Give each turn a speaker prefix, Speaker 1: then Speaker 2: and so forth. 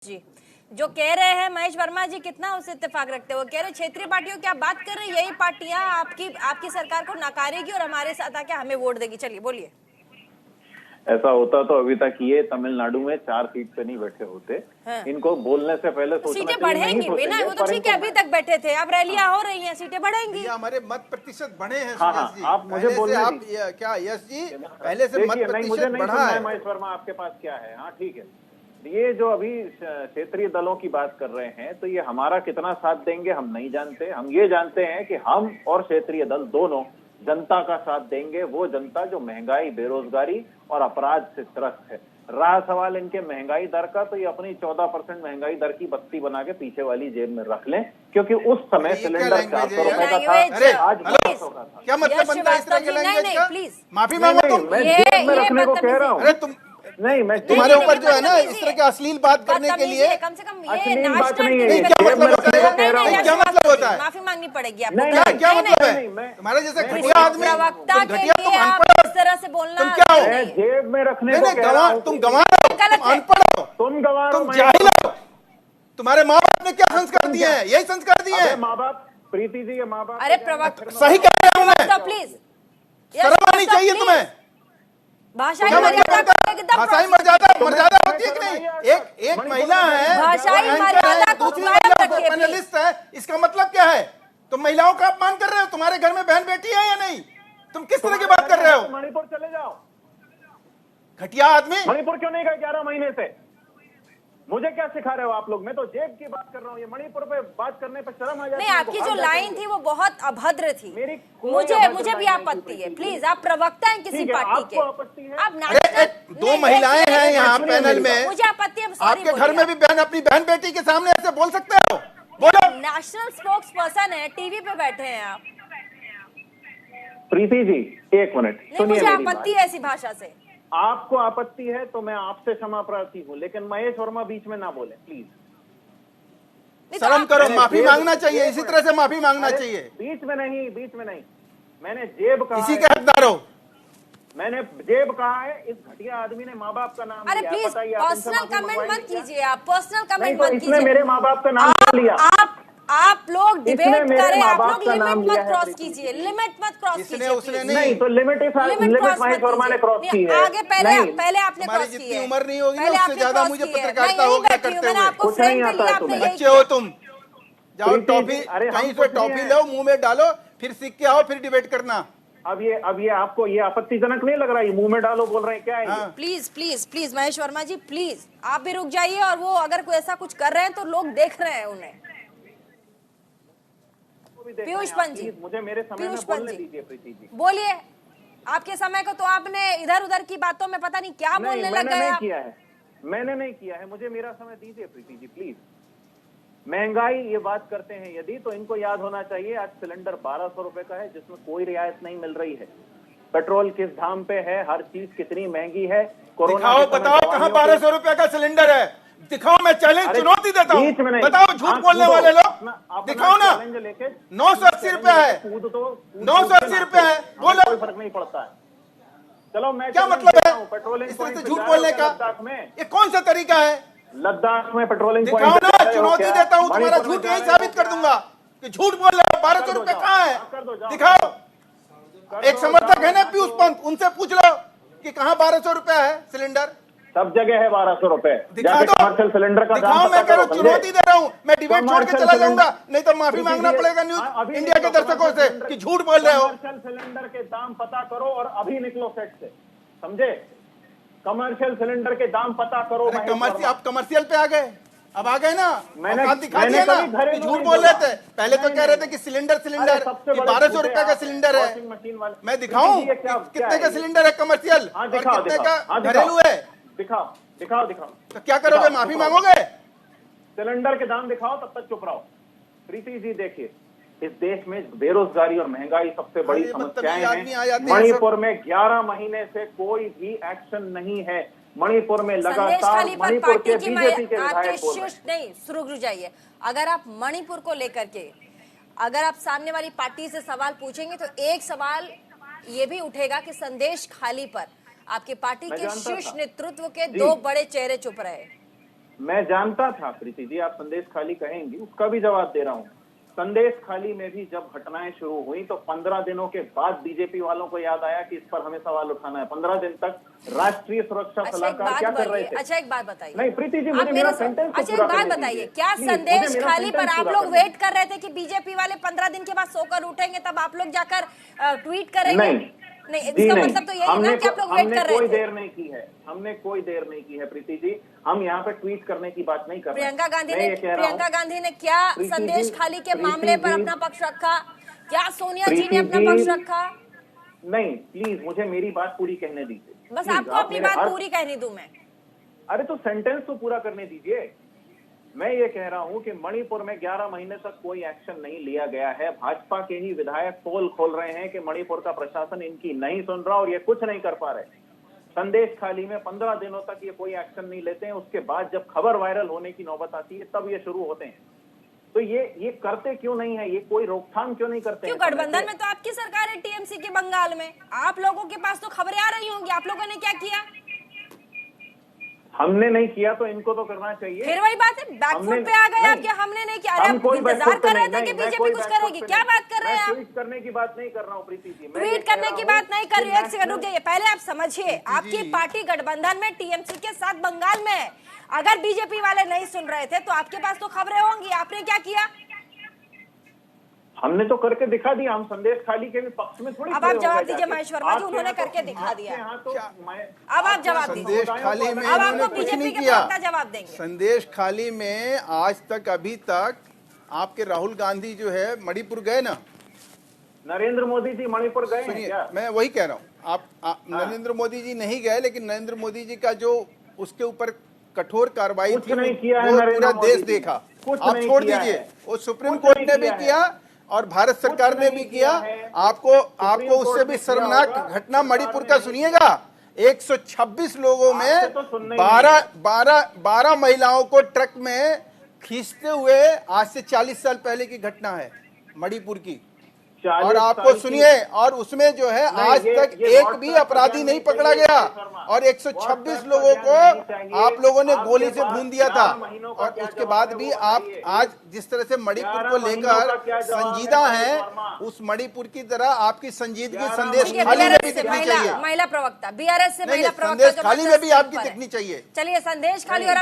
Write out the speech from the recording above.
Speaker 1: जी जो कह रहे हैं महेश वर्मा जी, कितना उससे इत्तेफाक रखते हैं। वो कह रहे क्षेत्रीय पार्टियों की आप बात कर रहे हैं, यही पार्टियां आपकी सरकार को नकारेगी और हमारे साथ आके हमें वोट देगी। चलिए बोलिए।
Speaker 2: ऐसा होता तो अभी तक ये तमिलनाडु में 4 सीट पे नहीं बैठे होते। हाँ। इनको बोलने से पहले सोचना
Speaker 1: सीटें बढ़ेंगी बिना, वो तो ठीक है, अभी तक बैठे थे, अब रैलियां हो रही हैं, सीटें बढ़ेंगी।
Speaker 3: हमारे मत प्रतिशत बढ़े हैं।
Speaker 2: हाँ, हाँ, आप मुझे बोलने
Speaker 3: आप क्या यश जी पहले से मत प्रतिशत बढ़ा है।
Speaker 2: महेश वर्मा आपके पास क्या है? हाँ ठीक है, ये जो अभी क्षेत्रीय दलों की बात कर रहे हैं तो ये हमारा कितना साथ देंगे हम नहीं जानते। हम ये जानते हैं कि हम और क्षेत्रीय दल दोनों जनता का साथ देंगे, वो जनता जो महंगाई, बेरोजगारी और अपराध से त्रस्त है। रहा सवाल इनके महंगाई दर का, तो ये अपनी 14% महंगाई दर की बत्ती बना के पीछे वाली जेब में रख लें, क्योंकि उस समय सिलेंडर 400 रुपए का था, आज 1200 का था।
Speaker 3: क्या मतलब बनता है इस तरह के लैंग्वेज का?
Speaker 2: प्लीज
Speaker 3: माफी मांगो तुम।
Speaker 2: मैं जेब में रखने को कह रहा हूँ।
Speaker 3: अरे तुम
Speaker 2: नहीं, मैं
Speaker 3: तुम्हारे ऊपर जो है ना इस तरह की अश्लील बात करने के लिए
Speaker 1: कम से कम
Speaker 2: अश्लील बात नहीं है।
Speaker 3: क्या मतलब होता है? क्या मतलब होता है?
Speaker 1: माफी मांगनी पड़ेगी आपको।
Speaker 3: क्या मतलब है? तुम्हारे जैसे घटिया आदमी,
Speaker 1: प्रवक्ता के
Speaker 3: घटिया, तुम
Speaker 1: लिए आप
Speaker 3: अनपढ़
Speaker 1: इस तरह से बोलना,
Speaker 3: तुम क्या हो?
Speaker 2: मैं जेब में रखने को कह रहा हूं।
Speaker 3: तुम गंवार हो, तुम अनपढ़ हो,
Speaker 2: तुम गंवार हो,
Speaker 3: तुम जाहिल हो। तुम्हारे माँ बाप ने क्या संस्कार दिए हैं? यही संस्कार दिए हैं
Speaker 2: माँ बाप। प्रीति जी के माँ बाप।
Speaker 1: अरे प्रवक्ता
Speaker 3: सही कह रहा हूं मैं।
Speaker 1: प्लीज
Speaker 3: शर्म आनी चाहिए तुम्हें।
Speaker 1: भाषाई मर्यादा
Speaker 3: होती है कि नहीं? एक महिला है,
Speaker 1: भाषाई मर्यादा को
Speaker 3: दूसरी
Speaker 1: कायम
Speaker 3: महिला
Speaker 1: रखिए
Speaker 3: पैनलिस्ट है, इसका मतलब क्या है? तुम महिलाओं का अपमान कर रहे हो। तुम्हारे घर में बहन बेटी है या नहीं? तुम किस तरह की बात कर रहे हो?
Speaker 2: मणिपुर चले जाओ।
Speaker 3: घटिया आदमी।
Speaker 2: मणिपुर क्यों नहीं गए 11 महीने से? मुझे क्या सिखा रहे हो आप लोग? मैं तो जेब की बात कर रहा हूँ। ये मणिपुर पे बात करने पर शर्म आ जाती है।
Speaker 1: नहीं, आपकी जो लाइन थी वो बहुत अभद्र थी। मुझे भी आपत्ति है। प्लीज, आप प्रवक्ता हैं किसी पार्टी के, आप
Speaker 3: दो महिलाएं हैं यहाँ पैनल में,
Speaker 1: मुझे आपत्ति है।
Speaker 3: आपके घर में भी बहन अपनी बहन बेटी के सामने ऐसे बोल सकते हो? बोलो।
Speaker 1: नेशनल स्पोक्स पर्सन है, टीवी पे बैठे हैं आप।
Speaker 2: प्रीति जी एक मिनट सुनिए।
Speaker 1: मुझे आपत्ति है ऐसी भाषा से।
Speaker 2: आपको आपत्ति है तो मैं आपसे क्षमा प्रार्थी हूँ, लेकिन महेश वर्मा बीच में ना बोले प्लीज।
Speaker 3: शर्म करो, माफी मांगना चाहिए, इसी तरह से माफी मांगना चाहिए।
Speaker 2: बीच में नहीं। मैंने जेब कहा,
Speaker 3: इसी के हकदार हो।
Speaker 2: मैंने जेब कहा है। इस घटिया आदमी ने माँ बाप का नाम
Speaker 1: अरे
Speaker 2: लिया।
Speaker 1: प्लीज पर्सनल कमेंट मत कीजिए, आप पर्सनल कमेंट मत कीजिए।
Speaker 2: इसने मेरे माँ बाप का नाम लिया।
Speaker 1: आप लोग डिबेट करें, आप लोग लिमिट मत क्रॉस कीजिए, लिमिट मत क्रॉस कीजिए।
Speaker 2: नहीं तो लिमिट महेश वर्मा ने क्रॉस की है।
Speaker 1: आगे पहले आपने क्रॉस की है।
Speaker 3: उम्र नहीं होगी ना, उससे ज्यादा मुझे पत्रकारिता हो गया करते हुए।
Speaker 1: आपको फ्रेंड पे लिया, आपने यही
Speaker 3: बच्चे हो तुम। जाओ टॉफी, कहीं से टॉफी लो, मुंह में डालो, फिर सीख के आओ, फिर डिबेट करना।
Speaker 2: अब ये आपको ये आपत्तिजनक नहीं लग रहा? ये मुंह में डालो बोल रहे हैं, क्या है?
Speaker 1: प्लीज महेश वर्मा जी, प्लीज आप भी रुक जाइए। और वो अगर कोई ऐसा कुछ कर रहे हैं तो लोग देख रहे हैं उन्हें। पीयूष पंत जी,
Speaker 2: मुझे मेरे समय में बोलने दीजिए। प्रीति जी
Speaker 1: बोलिए। आपके समय को तो आपने इधर उधर की बातों में पता नहीं क्या बोलने लग गए।
Speaker 2: मैंने नहीं किया है। मुझे मेरा समय दीजिए प्रीति जी प्लीज। महंगाई ये बात करते हैं यदि, तो इनको याद होना चाहिए आज सिलेंडर 1200 रुपए का है, जिसमें कोई रियायत नहीं मिल रही है। पेट्रोल किस दाम पे है, हर चीज कितनी महंगी है। कोरोना
Speaker 3: बताओ कहाँ 1200 रुपए का सिलेंडर है? दिखाओ, मैं चैलेंज चुनौती देता हूँ। बताओ झूठ बोलने वाले लोग, दिखाओ ना। 980 रुपए है, 980 रुपए है, बोलो।
Speaker 2: कोई फर्क नहीं पड़ता है। चलो मैं
Speaker 3: क्या मतलब है
Speaker 2: पेट्रोलिंग
Speaker 3: इस तरह से झूठ बोलने का? ये कौन सा तरीका है?
Speaker 2: लद्दाख में पेट्रोलिंग
Speaker 3: दिखाओ ना, चुनौती देता हूँ। तुम्हारा झूठ यही साबित कर दूंगा कि झूठ बोल रहे हो। 1200 रुपए कहाँ है? दिखाओ। एक समर्थक है ना पीयूष पंत, उनसे पूछ लो कि कहाँ 1200 रुपए है सिलेंडर।
Speaker 2: सब जगह है 1200 रुपए।
Speaker 3: दिखा दो।
Speaker 2: कमर्शियल सिलेंडर का
Speaker 3: दिखाओ। मैं कह रहा हूँ चुनौती दे रहा हूँ। मैं डिबेट छोड़ के चला जाऊंगा, नहीं तो माफी मांगना पड़ेगा न्यूज इंडिया के दर्शकों से कि झूठ बोल रहे हो।
Speaker 2: कमर्शियल सिलेंडर के दाम पता करो और अभी निकलो सेट से, समझे? कमर्शियल सिलेंडर के दाम पता करो।
Speaker 3: आप कमर्शियल पे आ गए, अब आ गए ना।
Speaker 2: मैंने
Speaker 3: दिखा दिया ना कि झूठ बोल रहे थे। पहले तो कह रहे थे कि सिलेंडर 1200 रुपए का सिलेंडर है। मैं दिखाऊं कितने का सिलेंडर है कमर्शियल और कितने का घरेलू है?
Speaker 2: दिखाओ।
Speaker 3: तो क्या करोगे? माफी मांगोगे?
Speaker 2: सिलेंडर के दाम दिखाओ, तब तक चुप रहो। प्रीति जी देखिए, इस देश में बेरोजगारी और महंगाई सबसे बड़ी समस्याएं हैं। मणिपुर में 11 महीने से कोई भी एक्शन नहीं है। मणिपुर में लगातार मणिपुर के बीजेपी के विधायक बोल रहे हैं।
Speaker 1: नहीं, रुक जाइए। अगर आप मणिपुर को लेकर के अगर आप सामने वाली पार्टी से सवाल पूछेंगे तो एक सवाल ये भी उठेगा कि संदेश खाली पर आपकी पार्टी के शीर्ष नेतृत्व के 2 बड़े चेहरे चुप रहे।
Speaker 2: मैं जानता था प्रीति जी आप संदेश खाली कहेंगी, उसका भी जवाब दे रहा हूँ। संदेश खाली में भी जब घटनाएं शुरू हुई तो 15 दिनों के बाद बीजेपी वालों को याद आया कि इस पर हमें सवाल उठाना है। 15 दिन तक राष्ट्रीय सुरक्षा सलाहकार क्या कर रहे थे?
Speaker 1: अच्छा एक बात बताइए।
Speaker 2: नहीं प्रीति जी मुझे मेरा सेंटेंस
Speaker 1: अच्छा एक बात बताइए, क्या संदेश खाली पर आप लोग वेट कर रहे थे कि बीजेपी वाले 15 दिन के बाद सोकर उठेंगे तब आप लोग जाकर ट्वीट करेंगे? नहीं, इसका मतलब तो यही ना कि आप लोग वेट कर रहे थे।
Speaker 2: कोई देर नहीं की है, हमने कोई देर नहीं की है प्रीति जी। हम यहाँ पे ट्वीट करने की बात नहीं कर रहे।
Speaker 1: प्रियंका गांधी ने क्या संदेश खाली के मामले पर अपना पक्ष रखा? क्या सोनिया जी ने अपना पक्ष रखा?
Speaker 2: नहीं, प्लीज मुझे मेरी बात पूरी कहने दीजिए।
Speaker 1: बस आपको अपनी बात पूरी कहने दूं मैं।
Speaker 2: अरे तो सेंटेंस तो पूरा करने दीजिए। मैं ये कह रहा हूं कि मणिपुर में 11 महीने तक कोई एक्शन नहीं लिया गया है। भाजपा के ही विधायक पोल खोल रहे हैं कि मणिपुर का प्रशासन इनकी नहीं सुन रहा और ये कुछ नहीं कर पा रहे। संदेश खाली में 15 दिनों तक ये कोई एक्शन नहीं लेते हैं। उसके बाद जब खबर वायरल होने की नौबत आती है तब ये शुरू होते हैं। तो ये करते क्यों नहीं है? ये कोई रोकथाम क्यों नहीं करते?
Speaker 1: क्यों? गठबंधन में तो आपकी सरकार है, टीएमसी के बंगाल में। आप लोगों के पास तो खबरें आ रही होंगी, आप लोगों ने क्या किया?
Speaker 2: हमने नहीं किया तो इनको तो करना चाहिए।
Speaker 1: फिर वही बात है, बैकफुट पे आ गए आप। क्या हमने नहीं किया? अरे आप इंतजार कर रहे थे कि बीजेपी कुछ करेगी? क्या बात कर रहे हैं आप?
Speaker 2: ट्वीट करने की बात नहीं कर रहा हूँ प्रीति जी।
Speaker 1: ट्वीट करने की बात नहीं कर रही है। एक सेकंड रुक जाइए, पहले आप समझिए। आपकी पार्टी गठबंधन में टीएमसी के साथ बंगाल में है। अगर बीजेपी वाले नहीं सुन रहे थे तो आपके पास तो खबरें होंगी। आपने क्या किया?
Speaker 2: हमने तो करके दिखा दिया। हम संदेश खाली के भी पक्ष में थोड़ी।
Speaker 1: अब आप जवाब दीजिए महेश वर्मा जी, उन्होंने करके दिखा दिया। अब आप जवाब दीजिए।
Speaker 3: संदेश खाली में
Speaker 1: अब
Speaker 3: इन्होंने
Speaker 1: आपको
Speaker 3: कुछ
Speaker 1: बीजेपी
Speaker 3: नहीं
Speaker 1: के
Speaker 3: किया।
Speaker 1: प्रवक्ता जवाब देंगे।
Speaker 3: संदेश खाली में आज तक अभी तक आपके राहुल गांधी जो है मणिपुर गए ना?
Speaker 2: नरेंद्र मोदी जी मणिपुर गए हैं
Speaker 3: सुनिए,
Speaker 2: क्या?
Speaker 3: मैं वही कह रहा हूँ। आप नरेंद्र मोदी जी नहीं गए, लेकिन नरेंद्र मोदी जी का जो उसके ऊपर कठोर कार्रवाई
Speaker 2: कुछ
Speaker 3: थी
Speaker 2: नहीं किया है
Speaker 3: वो
Speaker 2: नरेंद्र
Speaker 3: पूरा
Speaker 2: मोदी
Speaker 3: देश
Speaker 2: जी।
Speaker 3: देखा।
Speaker 2: कुछ
Speaker 3: आप
Speaker 2: नहीं
Speaker 3: छोड़
Speaker 2: किया
Speaker 3: दीजिए,
Speaker 2: है।
Speaker 3: वो सुप्रीम
Speaker 2: कुछ
Speaker 3: कोर्ट
Speaker 2: नहीं
Speaker 3: ने भी
Speaker 2: किया है।
Speaker 3: किया और भारत सरकार ने भी किया। आपको उससे भी शर्मनाक घटना मणिपुर का सुनिएगा। 126 लोगों में 12 महिलाओं को ट्रक में खींचते हुए आज से 40 साल पहले की घटना है मणिपुर की। और आपको सुनिए, और उसमें जो है आज तक एक भी अपराधी नहीं पकड़ा गया और 126 लोगों को आप लोगों ने गोली से भून दिया था। और उसके बाद भी आप आज जिस तरह से मणिपुर को लेकर संजीदा हैं, उस मणिपुर की तरह आपकी संजीदगी संदेश खाली में भी दिखनी चाहिए।
Speaker 1: महिला प्रवक्ता बीआरएस से महिला प्रवक्ता
Speaker 3: संदेश खाली में भी आपकी दिखनी चाहिए।
Speaker 1: चलिए संदेश खाली और